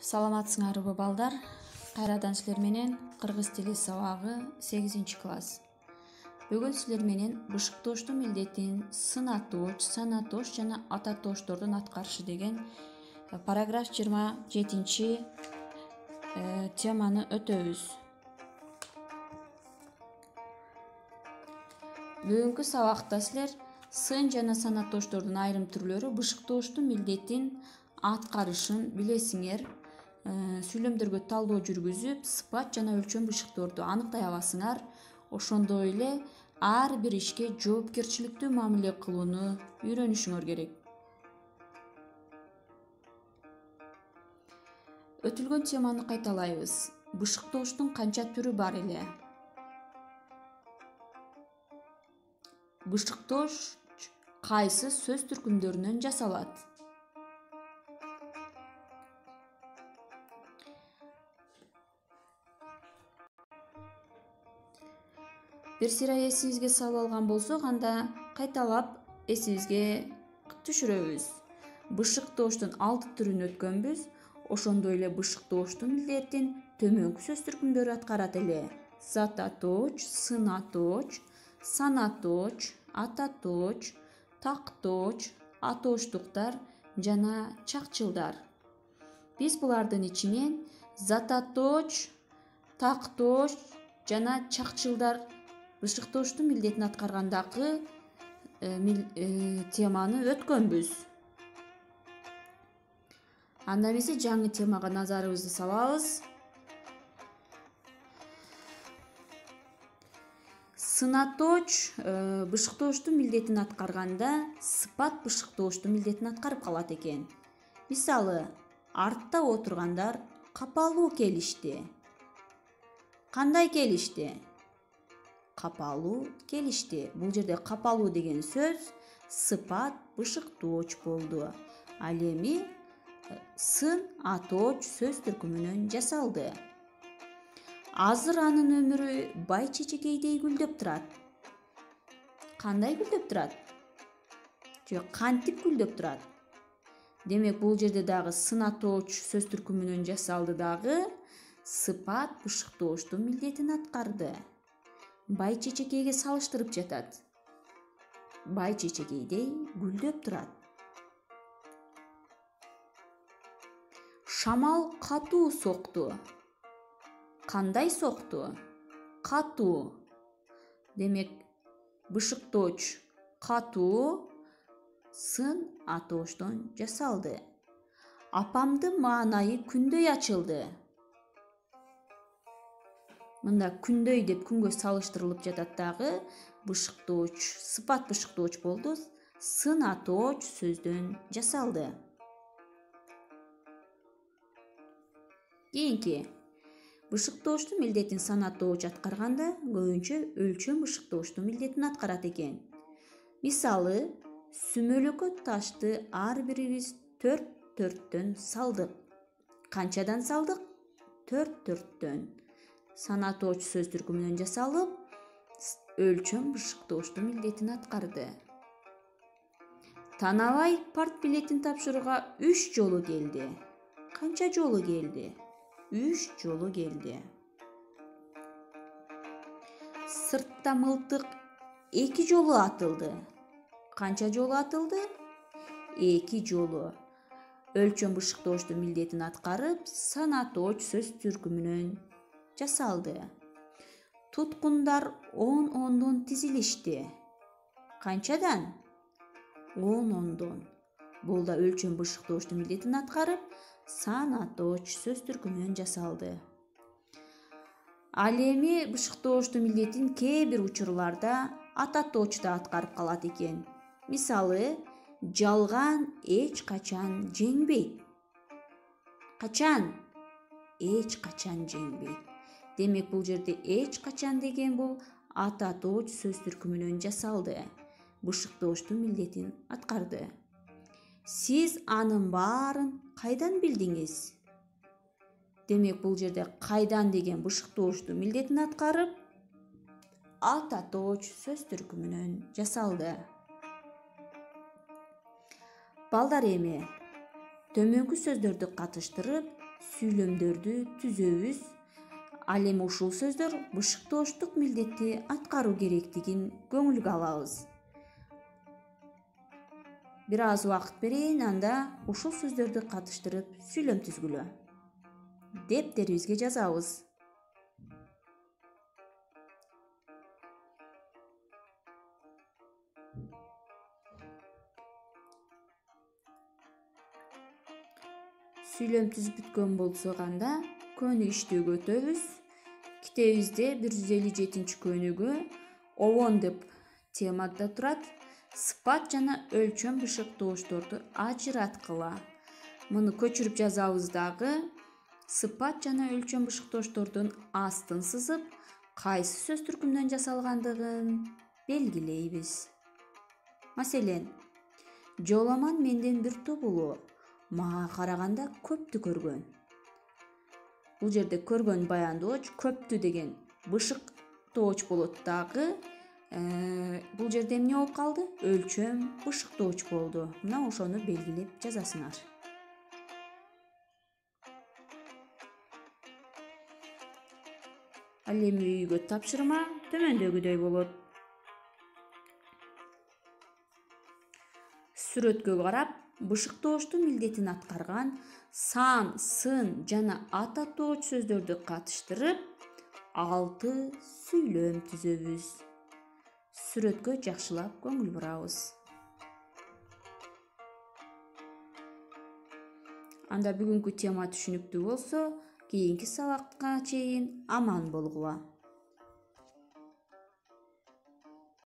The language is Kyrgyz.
Саламатсыңарбы балдар? Кайрадан силер менен кыргыз тили сабагы 8-класс. Бүгүн силер менен бышыктооштун милдетин сынатооч, санатооч жана ататоочтордун аткарышы деген параграф 27 теманы өтөбүз. Бүгүнкү сабакта силер сын жана санатоочтордун айрым түрлөрү бышыктооштун милдетин аткарышын билесиңер. Сүйлөмдөргө талдоо жүргүзүп, сыпат жана өлчөм бышыктоорду аныктай аласыңар. Ошондой эле ар бир ишке жоопкерчиликтүү мамиле кылууну үйрөнүшүңөр керек. Өтүлгөн теманы кайталайбыз. Бышыктооштун канча түрү бар эле? Бышыктооч кайсы сөз түркүмдөрүнөн жасалат? Бир сыйра эсибизге салып алган болсок, анда кайталап эсибизге түшүрөбүз. Бышыктооштун 6 түрүн өткөнбүз. Ошондой эле бышыктооштун милдетин төмөнкү сөз түркүмдөрү аткарат эле: зататооч, сынатооч, санатооч, ататооч, тактооч, атоочтуктар жана чакчылдар. Биз булардын ичинен зататооч, тактооч жана чакчылдар бышыктооштун милдетин аткаргандагы теманы өткөнбүз. Анда эмесе жаңы темага назарыбызды салабыз. Сынатооч бышыктооштун милдетин аткарганда сыпат бышыктооштун милдетин аткарып калат экен. Мисалы, артта отургандар капалуу келишти. Кандай келишти? Капалуу келишти. Бул жерде капалуу деген сөз сыпат бышыктооч болду. Ал эми сын атооч сөз түркүмүнөн жасалды. Азыр анын өмүрү бай чечекейдей гүлдөп турат. Кандай гүлдөп турат? Жок, кантип гүлдөп турат? Демек, бул жерде дагы сынатооч сөз түркүмүнөн жасалды дагы сыпат бышыктооштун милдетин аткарды. Бай чечекейге салыштырып жатат. Бай чечекейдей гүлдөп турат. Шамал катуу сокту. Кандай сокту? Катуу. Демек, бышыктооч катуу, сын атоочтон жасалды. Апамдын маанайы күндөй ачылды. Мында күндөй деп күнгө салыштырылып жатат дагы бышыктооч, сыпат бышыктооч болду. Сын атооч сөздөн жасалды. Кийинки, бышыктооштун милдетин санатооч аткарганда көбүнчө өлчөм бышыктооштун милдетин аткарат экен. Мисалы, сүмөлөккө ташты ар бирибиз 4-4төн салдык. Канчадан салдык? 4-4төн. Санатооч сөз түркүмүнөн жасалып, өлчөм бышыктооштун милдетин аткарды. Танабай партбилетин тапшырууга 3 жолу келди. Канча жолу келди? 3 жолу келди. Сыртта мылтык 2 жолу атылды. Канча жолу атылды? 2 жолу. Өлчөм бышыктооштун милдетин аткарып, санатооч сөз түркүмүнөн жасалды. Туткундар 10-10дон тизилишти. Канчадан? 10-10дон. Бул да өлчөм бышыктооштун милдетин аткарып, санатооч сөз түркүмүнөн жасалды. Ал эми бышыктооштун милдетин кээ бир учурларда ататооч да аткарып калат экен. Мисалы, жалган эч качан жеңбейт. Качан? Эч качан жеңбейт. Демек, бул жерде эч качан деген бул ататооч сөз түркүмүнөн жасалды. Бышыктооштун милдетин аткарды. Сиз анын баарын кайдан билдиңиз? Демек, бул жерде кайдан деген бышыктооштун милдетин аткарып, ататооч сөз түркүмүнөн жасалды. Балдар, эми төмөнкү сөздөрдү катыштырып, сүйлөмдөрдү түзөбүз. Ал эми ушул сөздөр бышыктооштук милдетти аткаруу керектигин көңүлгө алабыз. Бир аз убакыт берейин, анда ушул сөздөрдү катыштырып сүйлөм түзгүлө. Дептерибизге жазабыз. Сүйлөм түзүп бүткөн болсок, анда көнүк иштөөгө өтөбүз. Китебибизде 157 көнүгү обон деп темада турат. Сыпат жана өлчөм бышыктоочторду ажыраткыла. Муну көчүрүп жазабыз дагы. Сыпат жана өлчөм бышыктоочтордун астын сызып, кайсы сөз түркүмдөн жасалгандыгын белгилейбиз. Маселен, жоламан менден бир топ улуу, мага караганда көптү көргөн. Бул жерде көргөн баяндооч, көптү деген бышыктооч болот дагы. Бул жерде эмне болуп калды? Өлчөм бышыктооч болду. Мына ошону белгилеп жазасыңар. Ал эми үйгө тапшырма төмөндөгүдөй болот. Сүрөткө карап, бышыктоочтун милдетин аткарган сан, сын жана ат атооч сөздөрдү катыштырып, 6 сүйлөм түзөбүз. Сүрөткө жакшылап көңүл бурабыз. Анда бүгүнкү тема түшүнүктүү болсо, кийинки сабакка чейин аман болгула.